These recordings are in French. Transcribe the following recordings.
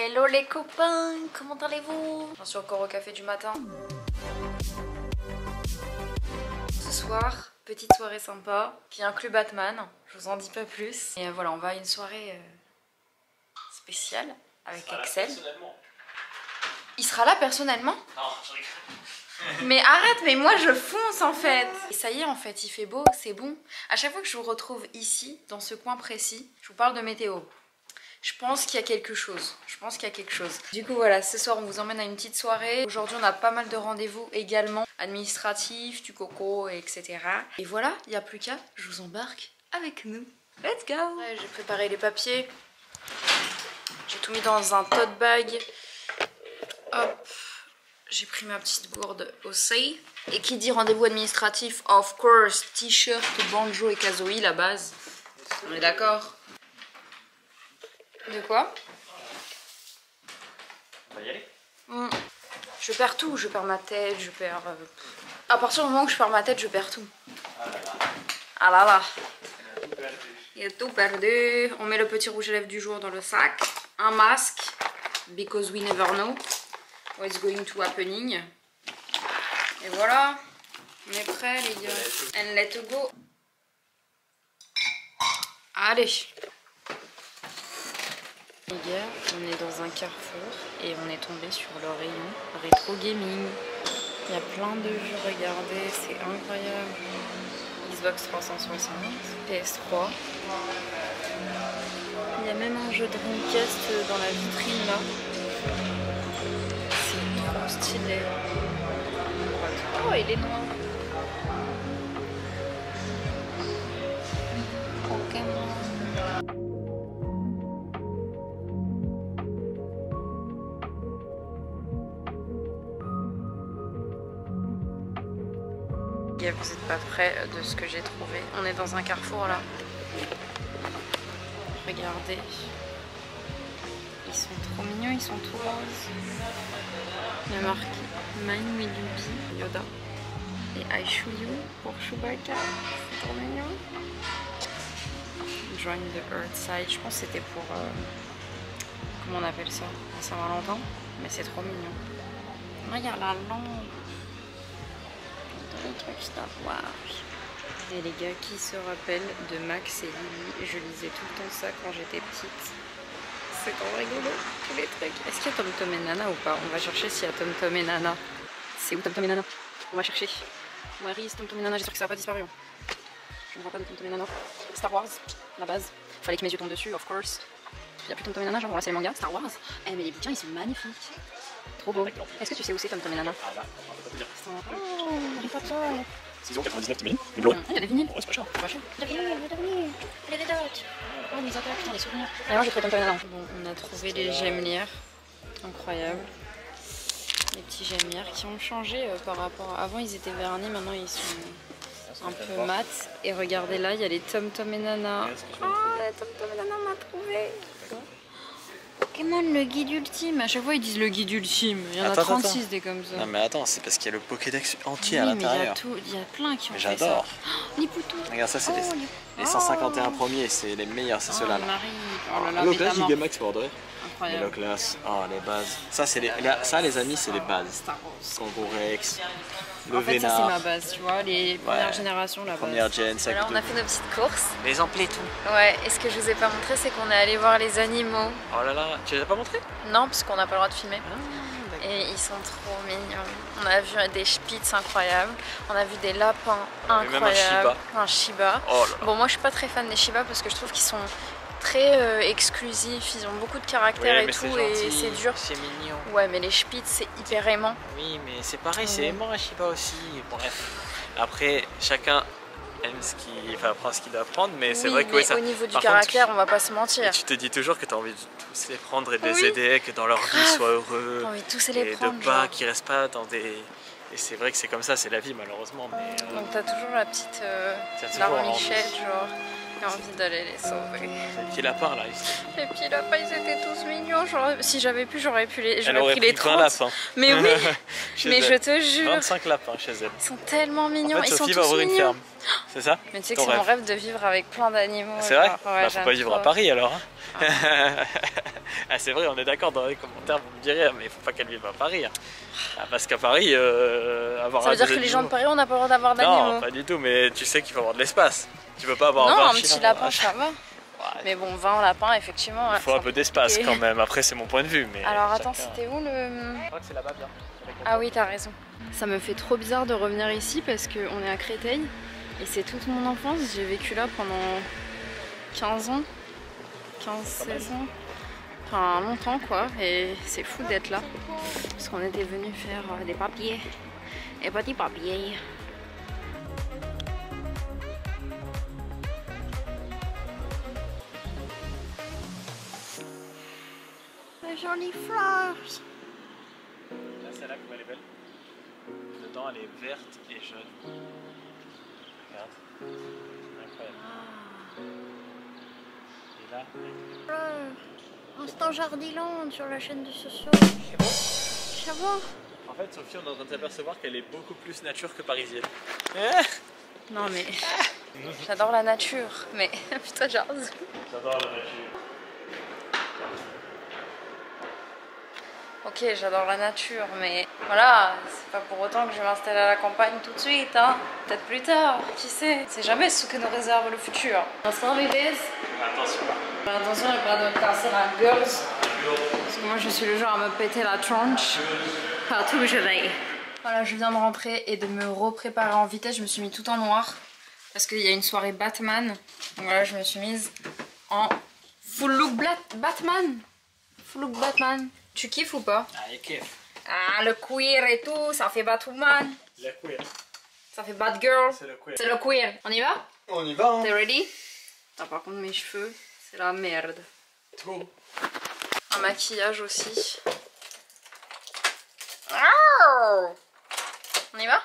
Hello les copains, comment allez-vous? J'en suis encore au café du matin. Ce soir, petite soirée sympa qui inclut Batman, je vous en dis pas plus. Et voilà, on va à une soirée spéciale avec Axel. Il sera là personnellement? Non, je rigole. Mais arrête, mais moi je fonce en fait. Et ça y est en fait, il fait beau, c'est bon. À chaque fois que je vous retrouve ici, dans ce coin précis, je vous parle de météo. Je pense qu'il y a quelque chose. Du coup voilà, ce soir on vous emmène à une petite soirée. Aujourd'hui on a pas mal de rendez-vous également, administratifs, du coco, etc. Et voilà, il n'y a plus qu'à, je vous embarque avec nous. Let's go! Ouais, j'ai préparé les papiers. J'ai tout mis dans un tote bag. Hop, j'ai pris ma petite gourde aussi. Et qui dit rendez-vous administratif, of course, t-shirt, banjo et kazooie, la base. On est d'accord? De quoi? On va y aller. Je perds tout, je perds ma tête, je perds... À partir du moment où je perds ma tête, je perds tout. Ah là là. Ah là là. On a tout perdu. Il y a tout perdu. On met le petit rouge à lèvres du jour dans le sac. Un masque. Because we never know what's going to happening. Et voilà. On est prêts les gars. And let's go. Allez. Les gars, on est dans un carrefour et on est tombé sur le rayon rétro gaming. Il y a plein de jeux, regardez, c'est incroyable. Xbox 360, PS3. Il y a même un jeu de Dreamcast dans la vitrine là. C'est trop stylé. Oh, il est noir. Pokémon. Vous n'êtes pas prêts de ce que j'ai trouvé. On est dans un carrefour là. Regardez. Ils sont trop mignons, ils sont tout roses. Il y a marqué Mine with Yubi, Yoda. Et I Show You pour Chewbacca. C'est trop mignon. Join the Earth Side. Je pense que c'était pour... comment on appelle ça? Saint-Valentin. Mais c'est trop mignon. Regarde la lampe. Les trucs Star Wars. Et les gars, qui se rappellent de Max et Lily? Je lisais tout le temps ça quand j'étais petite. C'est trop rigolo, tous les trucs. Est-ce qu'il y a Tom Tom et Nana ou pas? On va chercher s'il y a Tom Tom et Nana. C'est où Tom Tom et Nana? On va chercher. Where is Tom Tom et Nana? J'espère que ça n'a pas disparu. Je ne vois pas de Tom Tom et Nana. Star Wars, la base. Fallait que mes yeux tombent dessus, of course. Il n'y a plus Tom Tom et Nana, genre voilà, c'est les mangas, Star Wars. Eh mais les bouquins ils sont magnifiques. Trop beau. Est-ce que tu sais où c'est Tom Tom et Nana? Ah là, on peut pas te dire. Oh, Harry Potter. 6,99 t'imagines? Les bleus. Il y a des vinyles. Oh, c'est pas cher. C'est pas cher. Les vinyles. Les Red Hot. Oh, les attaques, putain, les souvenirs. Et moi j'ai pris Tom Tom et Nana. Bon, on a trouvé les gemmières. Incroyable. Les petits gemmières qui ont changé par rapport à... Avant ils étaient vernis, maintenant ils sont un peu mat. Et regardez là, il y a les Tom Tom et Nana. Oh, les Tom Tom et Nana m'a trouvé. Pokémon, le guide ultime. À chaque fois ils disent le guide ultime. Il y en a 36 des comme ça. Non mais attends, c'est parce qu'il y a le Pokédex entier oui, à l'intérieur. Il y a plein qui ont fait ça. J'adore. Oh, les poutous. Regarde ça, c'est les 151 premiers, c'est les meilleurs, c'est ceux-là. Marie. Oh là là, L'Oclas, Métamorphe. Gigamax pour Audrey. Incroyable. L'Oclas, oh les bases. Ça, c'est ça les amis, c'est les bases. Star Wars. Kangorex, le En fait, ça c'est Vénard. ma base, tu vois, les premières générations, la base. Première gen, ça Voilà, coûte on a fait nos petites courses. les amplis tout. Ouais, et ce que je vous ai pas montré, c'est qu'on est allé voir les animaux. Oh là là, tu les as pas montrés? Non, parce qu'on n'a pas le droit de filmer. Ah, Et ils sont trop mignons. On a vu des spitz incroyables, on a vu des lapins a vu même un incroyables, un shiba. Oh là là. Bon, moi je suis pas très fan des shiba parce que je trouve qu'ils sont très exclusifs, ils ont beaucoup de caractère Ouais, et mais tout, c'est et c'est dur. C'est mignon. Ouais, mais les spitz c'est hyper aimant. Oui, mais c'est pareil, c'est aimant un Shiba aussi. Bref. Après, chacun aime ce qu'il, enfin, prend ce qu'il doit prendre, mais c'est vrai que mais ça. au niveau du par caractère, contre, on va pas se mentir. tu te dis toujours que tu as envie de tous les prendre et de les Oui. aider, que dans leur vie soient heureux. J'ai envie de tous les Et prendre. de pas genre. qu'ils restent pas dans des. Et c'est vrai que c'est comme ça, c'est la vie malheureusement. Mais Donc t'as toujours la petite t'as toujours larmichette, envie. genre, qui a envie d'aller les sauver. les petits lapins là, Les petits lapins, ils étaient tous mignons. Si j'avais pu, j'aurais pris les 20 30. lapins. Mais oui, Chez mais elle. je te jure. 25 lapins chez elle. Ils sont tellement mignons. En fait, ils sont Sophie va tous ouvrir une mignons. ferme. C'est ça? Mais tu sais que Ton c'est mon rêve. rêve de vivre avec plein d'animaux. C'est vrai? genre, ouais, Bah, faut j'aime pas vivre trop. à Paris alors. Hein. Ah, c'est vrai, on est d'accord dans les commentaires, vous me direz, mais il faut pas qu'elle vive à Paris. Hein. Ah, parce qu'à Paris, avoir Ça veut dire que les gens de Paris, on n'a pas le droit d'avoir d'animaux? Non, pas du tout, mais tu sais qu'il faut avoir de l'espace. Tu peux pas avoir non, 20 un chiens, petit lapin, ça va. Ouais. Mais bon, 20 lapins, effectivement. Il faut un peu d'espace quand même, après c'est mon point de vue. Mais alors attends, chacun... c'était où le... Je crois que c'est là-bas bien. Ah oui, t'as raison. Ça me fait trop bizarre de revenir ici parce qu'on est à Créteil et c'est toute mon enfance. J'ai vécu là pendant 15 ans, 15-16 ans. Enfin, longtemps quoi. Et c'est fou d'être là parce qu'on était venu faire des papiers. Des petits papiers. Les jolies fleurs. Là, celle-là, comme elle est belle. Dedans, elle est verte et jaune. Regarde. Incroyable. Et là, Instant Jardiland sur la chaîne du Socio. c'est bon. Ça va? En fait, Sophie, on est en train de s'apercevoir qu'elle est beaucoup plus nature que parisienne. Non mais j'adore la nature, mais putain j'adore. J'adore la nature. Ok, j'adore la nature, mais voilà, c'est pas pour autant que je vais m'installer à la campagne tout de suite, hein. Peut-être plus tard, qui sait. C'est jamais ce que nous réserve le futur. Instant les days. Attention. Attention, elle va pas de casser la gueule. Parce que moi je suis le genre à me péter la tronche partout où je vais. Voilà, je viens de rentrer et de me repréparer en vitesse. Je me suis mis tout en noir parce qu'il y a une soirée Batman. Donc voilà, je me suis mise en full look Batman. Full look Batman. Tu kiffes ou pas? Ah, il kiffe. Ah, le queer et tout, ça fait Batwoman. Le queer. Ça fait Batgirl. C'est le queer. C'est le queer. On y va? On y va, hein. T'es ready? Ah, par contre, mes cheveux, c'est la merde. Trop. Un maquillage aussi. Oh, on y va?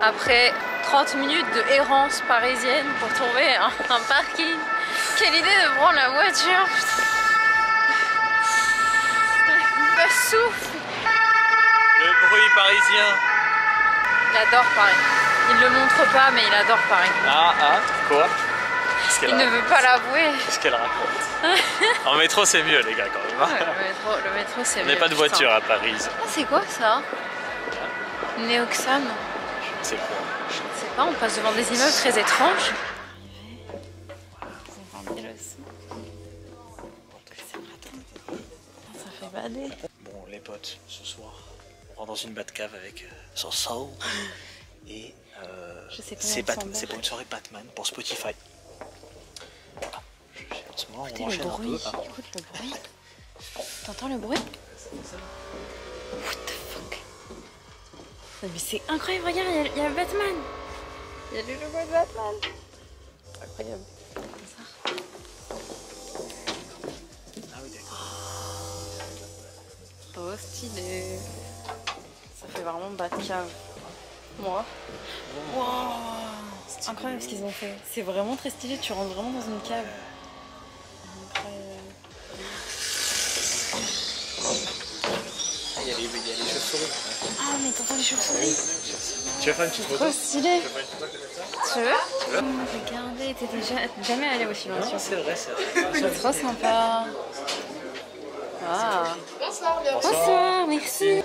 Après 30 minutes de errance parisienne pour trouver un parking. Quelle idée de prendre la voiture. Le souffle. Le bruit parisien. Il adore Paris. Il ne le montre pas mais il adore Paris. Quoi? Il ne veut pas l'avouer. Qu'est-ce qu'elle raconte? En métro c'est mieux les gars quand même. Ouais, le métro c'est On mieux. n'est pas de voiture à Paris. Ah, c'est quoi ça? Néoxam. C'est quoi? Je ne sais pas, on passe devant des immeubles très étranges. Ça fait bader. Bon les potes, ce soir, on rentre dans une Batcave avec son soul. Et c'est pour une soirée Batman pour Spotify. Voilà. En ce moment, on enchaîne un peu. Écoute le bruit. T'entends le bruit? What the fuck? Mais c'est incroyable, regarde, il y a Batman. Il y a le logo de Batman. Incroyable. Ah oui, d'accord. Oh, stylé. Ça fait vraiment Batcave. Moi. Wow. C'est incroyable ce qu'ils ont fait. C'est vraiment très stylé, tu rentres vraiment dans une cave. Incroyable. Il y a les chauves-souris. Ah, mais t'entends les chauves-souris? Tu veux faire une petite photo? Trop stylé. Tu veux faire une photo avec le médecin? Tu veux? Regardez, t'étais jamais allé aussi loin. Non, c'est vrai, c'est vrai. C'est trop sympa. Ah. Bonsoir, bienvenue. Bonsoir, merci.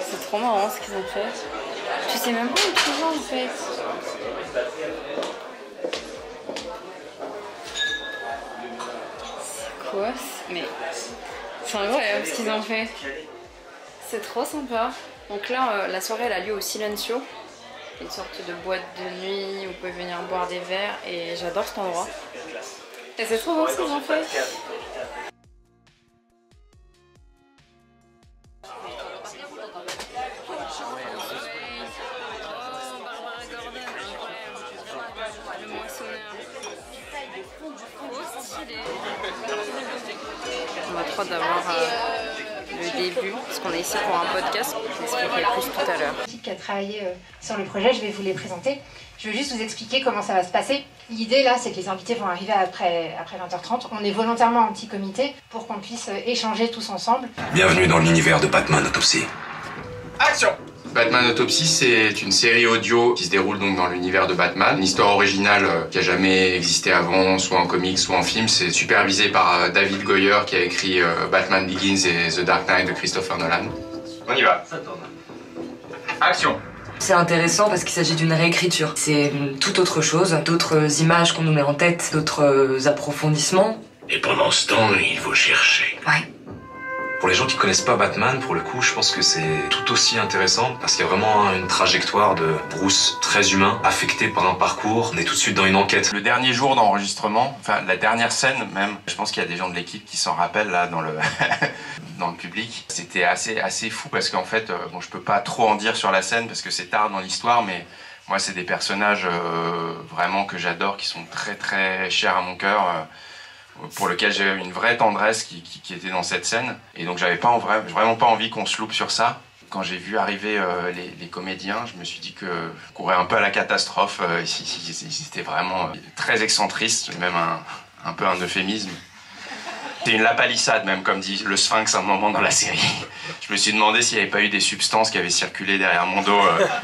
C'est trop marrant ce qu'ils ont fait. Tu sais même pas où tu vas en fait. C'est quoi? Mais c'est incroyable ce qu'ils ont fait. C'est trop sympa. Donc là, la soirée elle a lieu au Silencio. Une sorte de boîte de nuit où vous pouvez venir boire des verres et j'adore cet endroit. Et c'est trop beau ce qu'ils ont fait. On a trop d'avoir le début, parce qu'on est ici pour un podcast, je l'expliquerai plus tout à l'heure. L'équipe qui a travaillé sur le projet, je vais vous les présenter. Je veux juste vous expliquer comment ça va se passer. L'idée là, c'est que les invités vont arriver après 20h30. On est volontairement en petit comité pour qu'on puisse échanger tous ensemble. Bienvenue dans l'univers de Batman Autopsy. Action! Batman Autopsy, c'est une série audio qui se déroule donc dans l'univers de Batman. Une histoire originale qui a jamais existé avant, soit en comics, soit en film. C'est supervisé par David Goyer qui a écrit Batman Begins et The Dark Knight de Christopher Nolan. On y va. Ça tourne. Action! C'est intéressant parce qu'il s'agit d'une réécriture. C'est tout autre chose, d'autres images qu'on nous met en tête, d'autres approfondissements. Et pendant ce temps, il faut chercher. Ouais. Pour les gens qui connaissent pas Batman, pour le coup, je pense que c'est tout aussi intéressant parce qu'il y a vraiment une trajectoire de Bruce très humain, affecté par un parcours. On est tout de suite dans une enquête. Le dernier jour d'enregistrement, enfin la dernière scène même, je pense qu'il y a des gens de l'équipe qui s'en rappellent là dans le dans le public. C'était assez fou parce qu'en fait, bon, je peux pas trop en dire sur la scène parce que c'est tard dans l'histoire, mais moi c'est des personnages vraiment que j'adore, qui sont très très chers à mon cœur. Pour lequel j'ai une vraie tendresse qui était dans cette scène. Et donc j'avais vraiment pas envie qu'on se loupe sur ça. Quand j'ai vu arriver les comédiens, je me suis dit que je courais un peu à la catastrophe. Ils étaient vraiment très excentristes, même un peu un euphémisme. C'est une lapalissade même, comme dit le Sphinx à un moment dans la série. Je me suis demandé s'il n'y avait pas eu des substances qui avaient circulé derrière mon dos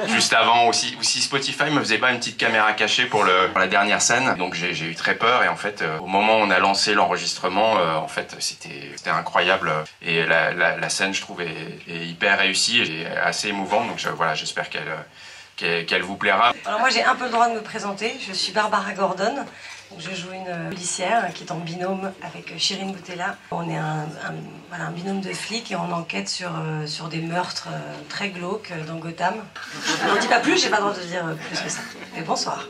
juste avant, ou si Spotify me faisait pas une petite caméra cachée pour la dernière scène. Donc j'ai eu très peur et en fait au moment où on a lancé l'enregistrement, en fait c'était incroyable et la scène je trouve est hyper réussie et assez émouvante. Donc voilà, j'espère qu'elle vous plaira. Alors moi j'ai un peu le droit de me présenter, je suis Barbara Gordon. Je joue une policière qui est en binôme avec Shirin Boutella. On est un binôme de flics et on enquête sur des meurtres très glauques dans Gotham. Je n'en dis pas plus, j'ai pas le droit de dire plus que ça. Mais bonsoir.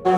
On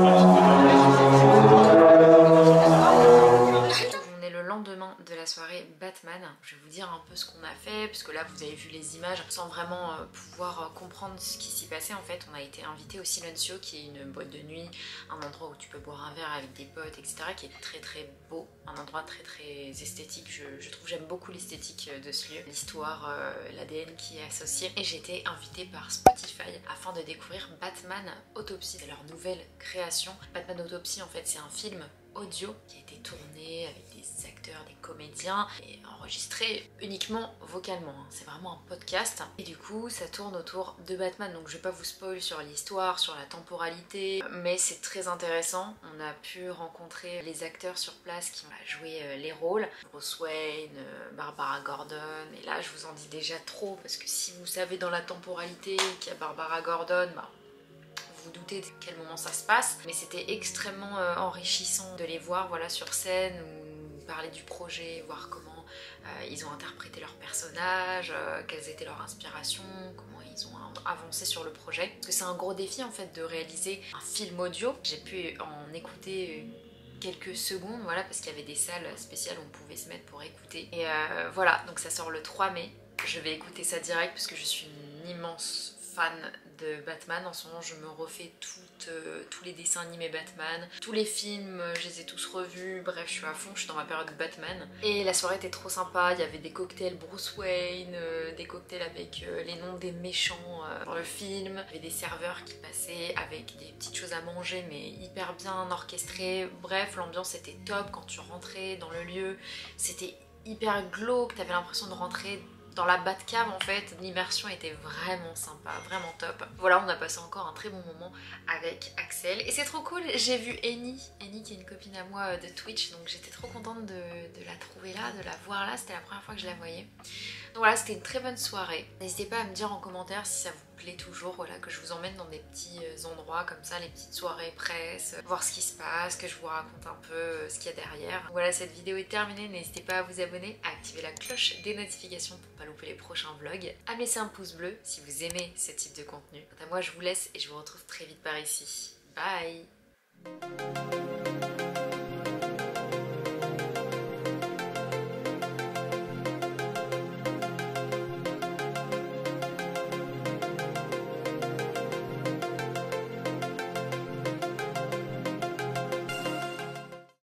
est le lendemain de la soirée Batman. Je vais vous dire un peu ce qu'on a fait, puisque là vous avez vu les images sans vraiment pouvoir comprendre ce qui s'y passait. En fait, on a été invité au Silencio, qui est une boîte de nuit, un endroit où tu peux boire un verre avec des potes, etc., qui est très très beau, un endroit très très esthétique. Je trouve, j'aime beaucoup l'esthétique de ce lieu, l'histoire, l'ADN qui est associé. Et j'ai été invitée par Spotify afin de découvrir Batman Autopsy. C'est leur nouvelle création. Batman Autopsy, en fait, c'est un film audio qui a été tourné avec des acteurs, des comédiens et enregistré uniquement vocalement. C'est vraiment un podcast et du coup ça tourne autour de Batman. Donc je vais pas vous spoil sur l'histoire, sur la temporalité, mais c'est très intéressant. On a pu rencontrer les acteurs sur place qui ont joué les rôles. Bruce Wayne, Barbara Gordon, et là je vous en dis déjà trop parce que si vous savez dans la temporalité qu'il y a Barbara Gordon, vous doutez de quel moment ça se passe, mais c'était extrêmement enrichissant de les voir voilà, sur scène ou parler du projet, voir comment ils ont interprété leurs personnages, quelles étaient leurs inspirations, comment ils ont avancé sur le projet. Parce que c'est un gros défi en fait de réaliser un film audio. J'ai pu en écouter quelques secondes, voilà, parce qu'il y avait des salles spéciales où on pouvait se mettre pour écouter. Et voilà, donc ça sort le 3 mai. Je vais écouter ça direct parce que je suis une immense fan de Batman. En ce moment je me refais tous les dessins animés Batman, tous les films, je les ai tous revus, bref je suis à fond, je suis dans ma période Batman. Et la soirée était trop sympa, il y avait des cocktails Bruce Wayne, des cocktails avec les noms des méchants dans le film, il y avait des serveurs qui passaient avec des petites choses à manger mais hyper bien orchestrées. Bref, l'ambiance était top quand tu rentrais dans le lieu, c'était hyper glauque, t'avais l'impression de rentrer dans la Batcave en fait. L'immersion était vraiment sympa, vraiment top. Voilà, on a passé encore un très bon moment avec Axel et c'est trop cool. J'ai vu Annie qui est une copine à moi de Twitch, donc j'étais trop contente de la trouver là, de la voir là, c'était la première fois que je la voyais. Donc voilà, c'était une très bonne soirée. N'hésitez pas à me dire en commentaire si ça vous plaît toujours, voilà, que je vous emmène dans des petits endroits comme ça, les petites soirées presse, voir ce qui se passe, que je vous raconte un peu ce qu'il y a derrière. Voilà, cette vidéo est terminée, n'hésitez pas à vous abonner, à activer la cloche des notifications pour pas louper les prochains vlogs, à me laisser un pouce bleu si vous aimez ce type de contenu. Quant à moi, je vous laisse et je vous retrouve très vite par ici. Bye!